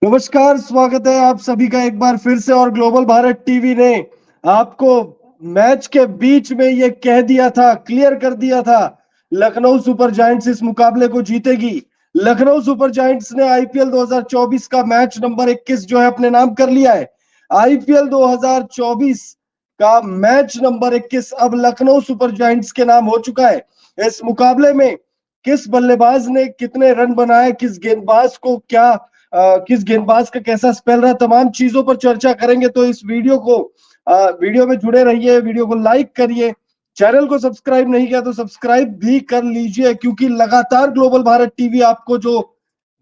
नमस्कार, स्वागत है आप सभी का एक बार फिर से। और ग्लोबल भारत टीवी ने आपको मैच के बीच में ये कह दिया था, क्लियर कर दिया था, लखनऊ सुपर जायंट्स इस मुकाबले को जीतेगी। लखनऊ सुपर जायंट्स ने आईपीएल 2024 का मैच नंबर 21 जो है अपने नाम कर लिया है। आईपीएल 2024 का मैच नंबर 21 अब लखनऊ सुपर जायंट्स के नाम हो चुका है। इस मुकाबले में किस बल्लेबाज ने कितने रन बनाए, किस गेंदबाज को क्या किस गेंदबाज का कैसा स्पेल रहा, तमाम चीजों पर चर्चा करेंगे। तो इस वीडियो में जुड़े रहिए, वीडियो को लाइक करिए, चैनल को सब्सक्राइब नहीं किया तो सब्सक्राइब भी कर लीजिए, क्योंकि लगातार ग्लोबल भारत टीवी आपको जो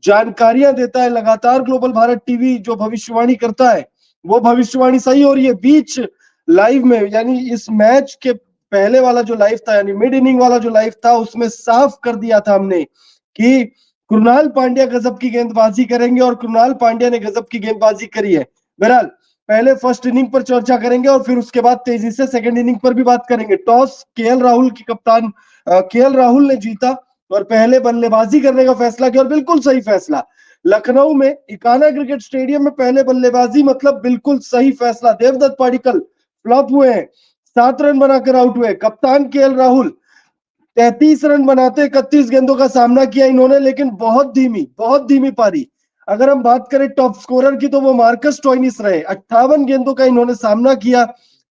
जानकारियां देता है, लगातार ग्लोबल भारत टीवी जो भविष्यवाणी करता है वो भविष्यवाणी सही हो रही है। बीच लाइव में यानी इस मैच के पहले वाला जो लाइव था, यानी मिड इनिंग वाला जो लाइव था, उसमें साफ कर दिया था हमने कि कृणाल पांड्या गजब की गेंदबाजी करेंगे, और कृणाल पांड्या ने गजब की गेंदबाजी करी है। बहरहाल पहले फर्स्ट इनिंग पर चर्चा करेंगे और फिर उसके बाद तेजी से सेकंड इनिंग पर भी बात करेंगे। टॉस केएल राहुल की कप्तान केएल राहुल ने जीता और पहले बल्लेबाजी करने का फैसला किया, और बिल्कुल सही फैसला। लखनऊ में इकाना क्रिकेट स्टेडियम में पहले बल्लेबाजी मतलब बिल्कुल सही फैसला। देवदत्त पाडिक्कल फ्लॉप हुए हैं, 7 रन बनाकर आउट हुए। कप्तान केएल राहुल 33 रन बनाते 31 गेंदों का सामना किया इन्होंने, लेकिन बहुत धीमी पारी। अगर हम बात करें टॉप स्कोरर की तो वो मार्कस स्टोइनिस रहे। 58 गेंदों का इन्होंने सामना किया,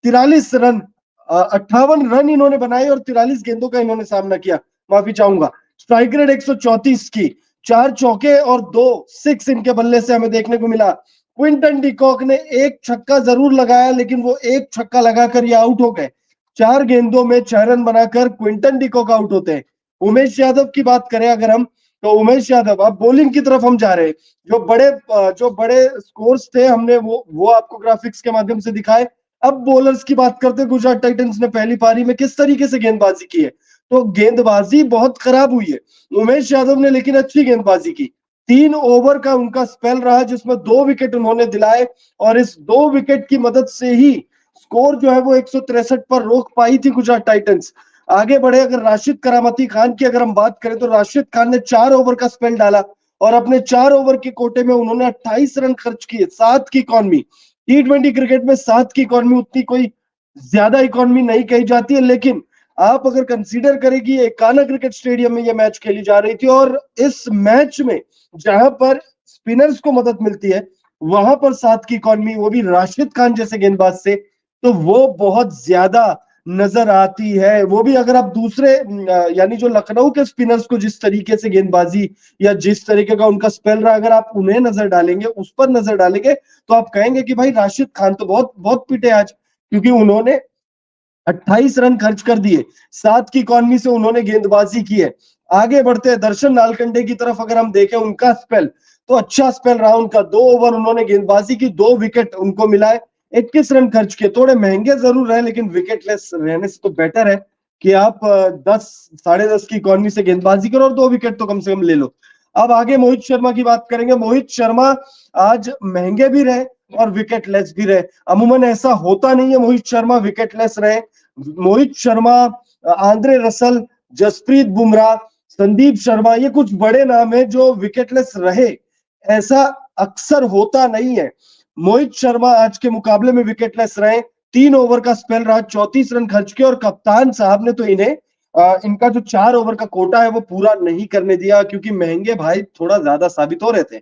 43 रन 58 रन इन्होंने बनाए और 43 गेंदों का इन्होंने सामना किया, माफी चाहूंगा। स्ट्राइक रेट 134 की, 4 चौके और 2 सिक्स इनके बल्ले से हमें देखने को मिला। क्विंटन डिकॉक ने एक छक्का जरूर लगाया, लेकिन वो एक छक्का लगाकर ये आउट हो गए। 4 गेंदों में 6 रन बनाकर क्विंटन डिकॉक आउट होते हैं। उमेश यादव की बात करें अगर हम, तो उमेश यादव, अब बॉलिंग की तरफ हम जा रहे हैं। जो बड़े स्कोर्स थे हमने वो आपको ग्राफिक्स के माध्यम से दिखाए। अब बॉलर्स की बात करते हैं। गुजरात टाइटंस ने पहली पारी में किस तरीके से गेंदबाजी की है, तो गेंदबाजी बहुत खराब हुई है। उमेश यादव ने लेकिन अच्छी गेंदबाजी की। 3 ओवर का उनका स्पेल रहा जिसमें 2 विकेट उन्होंने दिलाए, और इस 2 विकेट की मदद से ही स्कोर जो है वो 163 पर रोक पाई थी गुजरात टाइटंस। आगे बढ़े, अगर राशिद करामती खान की अगर हम बात करें तो राशिद खान ने 4 ओवर का स्पेल डाला और अपने 4 ओवर के कोटे में उन्होंने 28 रन खर्च किए। 7 की इकॉनमी, T20 क्रिकेट में 7 की इकॉनमी उतनी कोई ज्यादा इकॉनमी नहीं कही जाती है, लेकिन आप अगर कंसीडर करें कि एकाना क्रिकेट स्टेडियम में यह मैच खेली जा रही थी, और इस मैच में जहां पर स्पिनर्स को मदद मिलती है वहां पर 7 की इकॉनमी, वो भी राशिद खान जैसे गेंदबाज से, तो वो बहुत ज्यादा नजर आती है। वो भी अगर आप दूसरे यानी जो लखनऊ के स्पिनर्स को जिस तरीके से गेंदबाजी या जिस तरीके का उनका स्पेल रहा, अगर आप उन्हें नजर डालेंगे, उस पर नजर डालेंगे, तो आप कहेंगे कि भाई राशिद खान तो बहुत बहुत पिटे आज, क्योंकि उन्होंने 28 रन खर्च कर दिए, 7 की इकॉनमी से उन्होंने गेंदबाजी की है। आगे बढ़ते हैं दर्शन नालकंडे की तरफ, अगर हम देखें उनका स्पेल, तो अच्छा स्पेल रहा उनका। 2 ओवर उन्होंने गेंदबाजी की, 2 विकेट उनको मिला है, 21 रन खर्च किए। थोड़े महंगे जरूर रहे, लेकिन विकेटलेस रहने से तो बेटर है कि आप 10 10.5 की इकॉनमी से गेंदबाजी करो और 2 विकेट तो कम से कम ले लो। अब आगे मोहित शर्मा की बात करेंगे। मोहित शर्मा आज महंगे भी रहे और विकेटलेस भी रहे। अमूमन ऐसा होता नहीं है मोहित शर्मा विकेटलेस रहे। मोहित शर्मा, आंद्रे रसल, जसप्रीत बुमराह, संदीप शर्मा, ये कुछ बड़े नाम है जो विकेटलेस रहे, ऐसा अक्सर होता नहीं है। मोहित शर्मा आज के मुकाबले में विकेटलेस रहे। 3 ओवर का स्पेल रहा, 34 रन खर्च किए, और कप्तान साहब ने तो इन्हें इनका जो 4 ओवर का कोटा है वो पूरा नहीं करने दिया, क्योंकि महंगे भाई थोड़ा ज्यादा साबित हो रहे थे।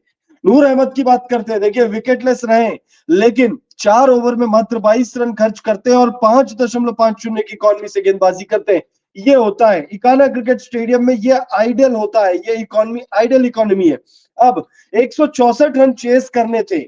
नूर अहमद की बात करते हैं। देखिए विकेटलेस रहे, लेकिन 4 ओवर में मात्र 22 रन खर्च करते हैं और 5.50 की इकॉनमी से गेंदबाजी करते हैं। ये होता है इकाना क्रिकेट स्टेडियम में, ये आइडियल होता है, ये इकॉनमी आइडियल इकॉनमी है। अब 164 रन चेस करने थे।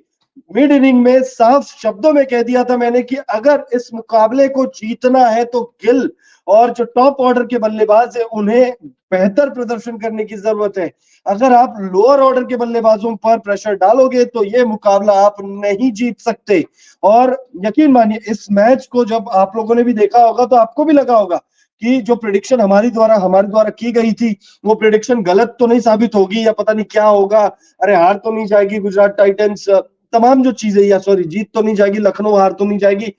मिड इनिंग में साफ शब्दों में कह दिया था मैंने कि अगर इस मुकाबले को जीतना है तो गिल और जो टॉप ऑर्डर के बल्लेबाज है उन्हें बेहतर प्रदर्शन करने की जरूरत है। अगर आप लोअर ऑर्डर के बल्लेबाजों पर प्रेशर डालोगे तो ये मुकाबला आप नहीं जीत सकते। और यकीन मानिए, इस मैच को जब आप लोगों ने भी देखा होगा तो आपको भी लगा होगा कि जो प्रिडिक्शन हमारे द्वारा की गई थी वो प्रिडिक्शन गलत तो नहीं साबित होगी, या पता नहीं क्या होगा, अरे हार तो नहीं जाएगी गुजरात टाइटंस, तमाम जो चीजें, या सॉरी जीत तो नहीं जाएगी लखनऊ, हार तो नहीं जाएगी।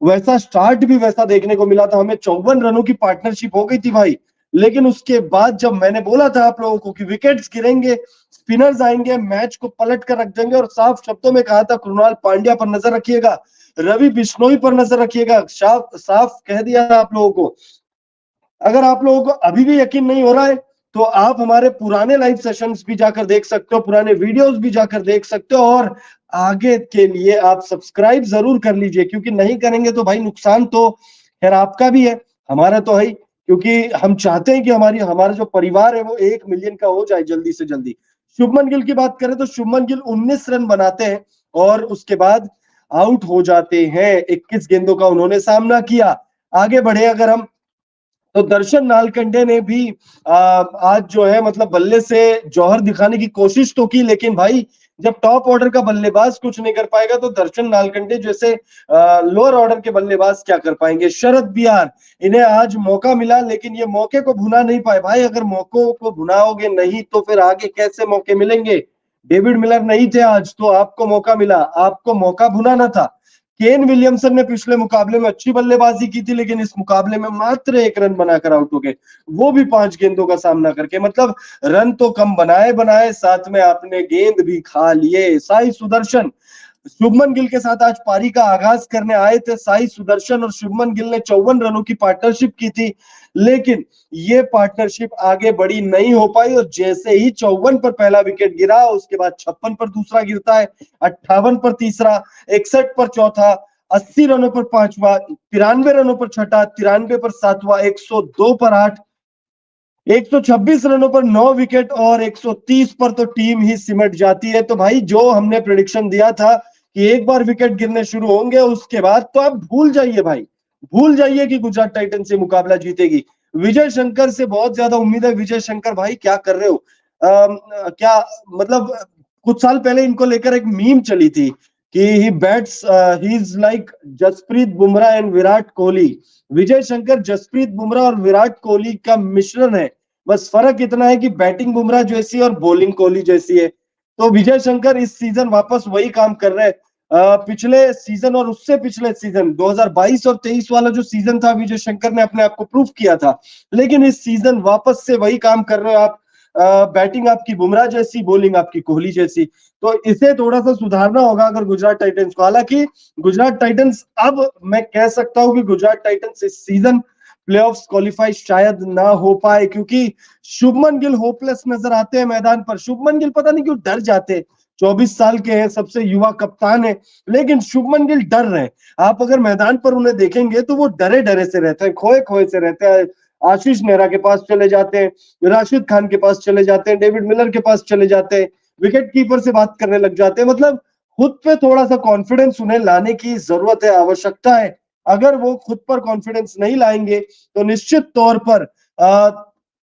वैसा स्टार्ट भी वैसा देखने को मिला था हमें। 54 रनों की पार्टनरशिप हो गई थी भाई। लेकिन उसके बाद जब मैंने बोला था आप लोगों को कि विकेट्स गिरेंगे, स्पिनर्स आएंगे, मैच को पलट कर रख देंगे, और साफ शब्दों में कहा था कृणाल पांड्या पर नजर रखिएगा, रवि बिश्नोई पर नजर रखिएगा, साफ साफ कह दिया था आप लोगों को। अगर आप लोगों को अभी भी यकीन नहीं हो रहा है तो आप हमारे पुराने लाइव सेशंस भी जाकर देख सकते हो, पुराने वीडियोस भी जाकर देख सकते हो, और आगे के लिए आप सब्सक्राइब जरूर कर लीजिए, क्योंकि नहीं करेंगे तो भाई नुकसान तो खैर आपका भी है, हमारा तो है ही, क्योंकि हम चाहते हैं कि हमारा जो परिवार है वो 1 मिलियन का हो जाए जल्दी से जल्दी। शुभमन गिल की बात करें तो शुभमन गिल 19 रन बनाते हैं और उसके बाद आउट हो जाते हैं। 21 गेंदों का उन्होंने सामना किया। आगे बढ़े अगर हम, तो दर्शन नालकंडे ने भी आज जो है मतलब बल्ले से जौहर दिखाने की कोशिश तो की, लेकिन भाई जब टॉप ऑर्डर का बल्लेबाज कुछ नहीं कर पाएगा तो दर्शन नालकंडे जैसे लोअर ऑर्डर के बल्लेबाज क्या कर पाएंगे। शरद बिहार, इन्हें आज मौका मिला लेकिन ये मौके को भुना नहीं पाए। भाई अगर मौकों को भुनाओगे नहीं तो फिर आगे कैसे मौके मिलेंगे। डेविड मिलर नहीं थे आज तो आपको मौका मिला, आपको मौका भुनाना था। केन विलियमसन ने पिछले मुकाबले में अच्छी बल्लेबाजी की थी, लेकिन इस मुकाबले में मात्र 1 रन बनाकर आउट हो गए, वो भी 5 गेंदों का सामना करके। मतलब रन तो कम बनाए बनाए, साथ में आपने गेंद भी खा लिए। साई सुदर्शन शुभमन गिल के साथ आज पारी का आगाज करने आए थे। साई सुदर्शन और शुभमन गिल ने 54 रनों की पार्टनरशिप की थी, लेकिन ये पार्टनरशिप आगे बढ़ी नहीं हो पाई, और जैसे ही 54 पर पहला विकेट गिरा उसके बाद 56 पर दूसरा गिरता है, 58 पर तीसरा, 61 पर चौथा, 80 रनों पर पांचवा, 93 रनों पर छठा, 93 पर सातवां, 102 पर 8, 126 रनों पर 9 विकेट, और 130 पर तो टीम ही सिमट जाती है। तो भाई जो हमने प्रेडिक्शन दिया था कि एक बार विकेट गिरने शुरू होंगे उसके बाद तो आप भूल जाइए भाई, भूल जाइए कि गुजरात टाइटंस से मुकाबला जीतेगी। विजय शंकर से बहुत ज्यादा उम्मीद है। विजय शंकर भाई क्या कर रहे हो? क्या मतलब कुछ साल पहले इनको लेकर एक मीम चली थी कि he bats, he is like Jasprit Bumrah and Virat Kohli. Vijay Shankar Jasprit Bumrah और विराट कोहली का मिश्रण है, बस फर्क इतना है कि बैटिंग बुमराह जैसी है और बॉलिंग कोहली जैसी है। तो विजय शंकर इस सीजन वापस वही काम कर रहे हैं। पिछले सीजन और उससे पिछले सीजन 2022 और 23 वाला जो सीजन था, विजय शंकर ने अपने आप को प्रूव किया था, लेकिन इस सीजन वापस से वही काम कर रहे हो आप। बैटिंग आपकी बुमराह जैसी, बॉलिंग आपकी कोहली जैसी। तो इसे थोड़ा सा सुधारना होगा अगर गुजरात टाइटंस को। हालांकि गुजरात टाइटंस, अब मैं कह सकता हूं कि गुजरात टाइटंस इस सीजन प्लेऑफ्स क्वालिफाई शायद ना हो पाए, क्योंकि शुभमन गिल होपलेस नजर आते हैं मैदान पर। शुभमन गिल पता नहीं क्यों डर जाते हैं। 24 साल के हैं, सबसे युवा कप्तान है, लेकिन शुभमन गिल डर रहे हैं। आप अगर मैदान पर उन्हें देखेंगे तो वो डरे डरे से रहते हैं, खोए खोए से रहते हैं। आशीष नेहरा के पास चले जाते हैं, राशिद खान के पास चले जाते हैं, डेविड मिलर के पास चले जाते हैं, विकेट कीपर से बात करने लग जाते हैं। मतलब खुद पे थोड़ा सा कॉन्फिडेंस उन्हें लाने की जरूरत है, आवश्यकता है। अगर वो खुद पर कॉन्फिडेंस नहीं लाएंगे तो निश्चित तौर पर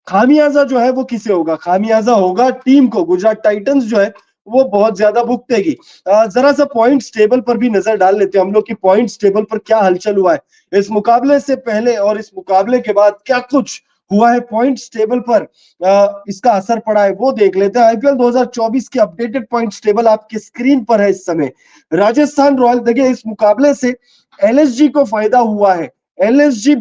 खामियाजा जो है वो किसे होगा? खामियाजा होगा टीम को। गुजरात टाइटंस जो है वो बहुत ज्यादा भुगतेगी। जरा सा पॉइंट्स टेबल पर भी नजर डाल लेते हैं हम लोग कि पॉइंट्स टेबल पर क्या हलचल हुआ है इस मुकाबले से पहले और इस मुकाबले के बाद, क्या कुछ हुआ है पॉइंट्स टेबल पर, इसका असर पड़ा है वो देख लेते हैं। आईपीएल 2024 की अपडेटेड पॉइंट्स टेबल आपकी स्क्रीन पर है इस समय। राजस्थान रॉयल, देखिए इस मुकाबले से एलएसजी को फायदा हुआ है। एलएसजी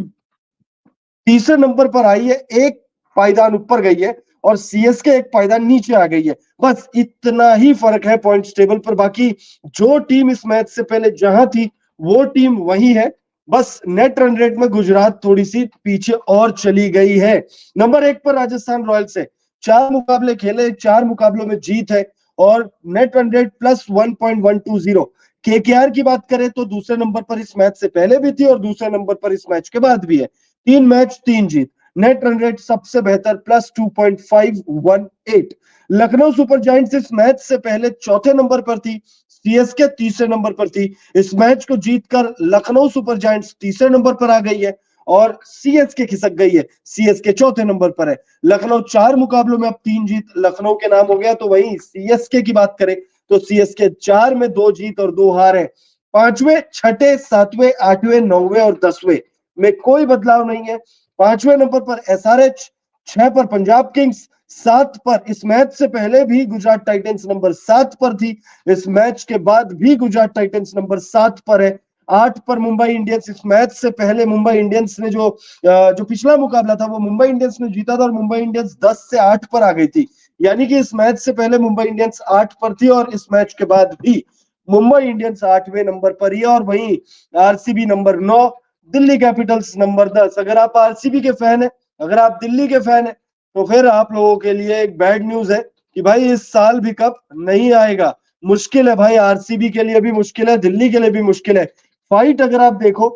तीसरे नंबर पर आई है, एक पायदान ऊपर गई है, और सीएसके एक पायदान नीचे आ गई है। बस इतना ही फर्क है पॉइंट्स टेबल पर। बाकी जो टीम इस मैच से पहले जहां थी वो टीम वही है, बस नेट रन रेट में गुजरात थोड़ी सी पीछे और चली गई है। नंबर 1 पर राजस्थान रॉयल्स है, 4 मुकाबले खेले, 4 मुकाबलों में जीत है, और नेट रन रेट +1.120। केकेआर की बात करें तो दूसरे नंबर पर इस मैच से पहले भी थी और दूसरे नंबर पर इस मैच के बाद भी है। 3 मैच 3 जीत, नेट रन रेट सबसे बेहतर +2.518। लखनऊ सुपर जायंट्स इस मैच से पहले चौथे नंबर पर थी, सीएसके तीसरे नंबर पर थी। इस मैच को जीतकर लखनऊ सुपर जायंट्स तीसरे नंबर पर आ गई है और सीएसके खिसक गई है, सीएसके चौथे नंबर पर है। लखनऊ 4 मुकाबलों में अब 3 जीत लखनऊ के नाम हो गया। तो वहीं सीएसके की बात करें तो सीएसके 4 में 2 जीत और 2 हार है। 5वें, 6ठे, 7वें, 8वें, 9वें और 10वें में कोई बदलाव नहीं है। 5वें नंबर पर एसआरएच, 6 पर पंजाब किंग्स, 7 पर, इस मैच से पहले भी गुजरात टाइटंस नंबर 7 पर थी, इस मैच के बाद भी गुजरात टाइटंस नंबर 7 पर है। 8 पर मुंबई इंडियंस। इस मैच से पहले मुंबई इंडियंस ने जो पिछला मुकाबला था वो मुंबई इंडियंस ने जीता था और मुंबई इंडियंस 10 से 8 पर आ गई थी। यानी कि इस मैच से पहले मुंबई इंडियंस 8 पर थी और इस मैच के बाद भी मुंबई इंडियंस 8वें नंबर पर ही है। और वहीं RCB number 9, Delhi Capitals number 10। अगर आप आरसीबी के फैन है, अगर आप दिल्ली के फैन है, तो फिर आप लोगों के लिए एक बैड न्यूज है कि भाई इस साल भी कप नहीं आएगा। मुश्किल है भाई, आरसीबी के लिए भी मुश्किल है, दिल्ली के लिए भी मुश्किल है। फाइट अगर आप देखो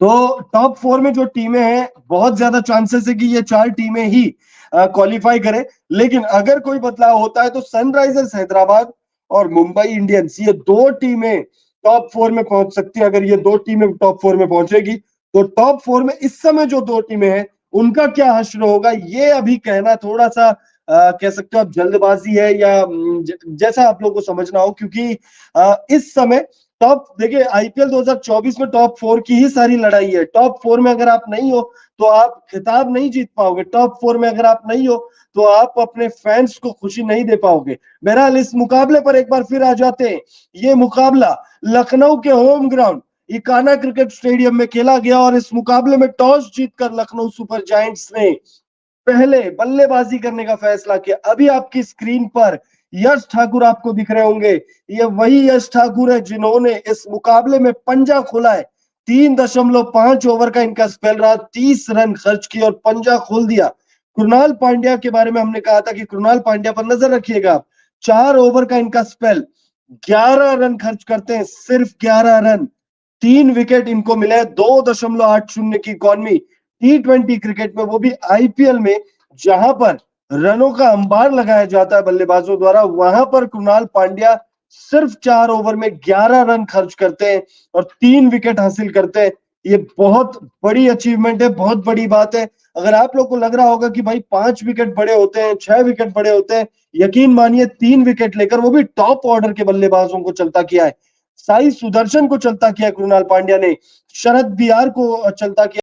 तो टॉप 4 में जो टीमें हैं बहुत ज्यादा चांसेस है कि ये 4 टीमें ही क्वालिफाई करें। लेकिन अगर कोई बदलाव होता है तो सनराइजर्स हैदराबाद और मुंबई इंडियंस, ये 2 टीमें टॉप 4 में पहुंच सकती है। अगर ये 2 टीमें टॉप 4 में पहुंचेगी तो टॉप 4 में इस समय जो 2 टीमें हैं उनका क्या हश्र होगा, ये अभी कहना थोड़ा सा कह सकते हो आप जल्दबाजी है या जैसा आप लोगों को समझना हो। क्योंकि इस समय टॉप, देखिए आईपीएल 2024 में टॉप 4 की ही सारी लड़ाई है। टॉप 4 में अगर आप नहीं हो तो आप खिताब नहीं जीत पाओगे। टॉप 4 में अगर आप नहीं हो तो आप अपने फैंस को खुशी नहीं दे पाओगे। बहरहाल इस मुकाबले पर एक बार फिर आ जाते हैं। ये मुकाबला लखनऊ के home ground Ekana cricket stadium में खेला गया और इस मुकाबले में टॉस जीतकर लखनऊ सुपर जायंट्स ने पहले बल्लेबाजी करने का फैसला किया। अभी आपकी स्क्रीन पर यश ठाकुर आपको दिख रहे होंगे। ये वही यश ठाकुर है जिन्होंने इस मुकाबले में पंजा खोला है। 3.5 ओवर का इनका स्पेल रहा, 30 रन खर्च किए और पंजा खोल दिया। कृणाल पांड्या के बारे में हमने कहा था कि कृणाल पांड्या पर नजर रखिएगा आप। 4 ओवर का इनका स्पेल, 11 रन खर्च करते हैं, सिर्फ 11 रन। 3 विकेट इनको मिले, 2.80 की इकॉनमी। T20 क्रिकेट में, वो भी आईपीएल में, जहां पर रनों का अंबार लगाया जाता है बल्लेबाजों द्वारा, वहां पर कृणाल पांड्या सिर्फ 4 ओवर में 11 रन खर्च करते हैं और 3 विकेट हासिल करते हैं। ये बहुत बड़ी अचीवमेंट है, बहुत बड़ी बात है। अगर आप लोग को लग रहा होगा कि भाई 5 विकेट बड़े होते हैं, 6 विकेट बड़े होते हैं, यकीन मानिए 3 विकेट लेकर, वो भी टॉप ऑर्डर के बल्लेबाजों को चलता किया है। साई सुदर्शन को चलता किया कृणाल पांड्या ने, शरद बिहार को चलता किया।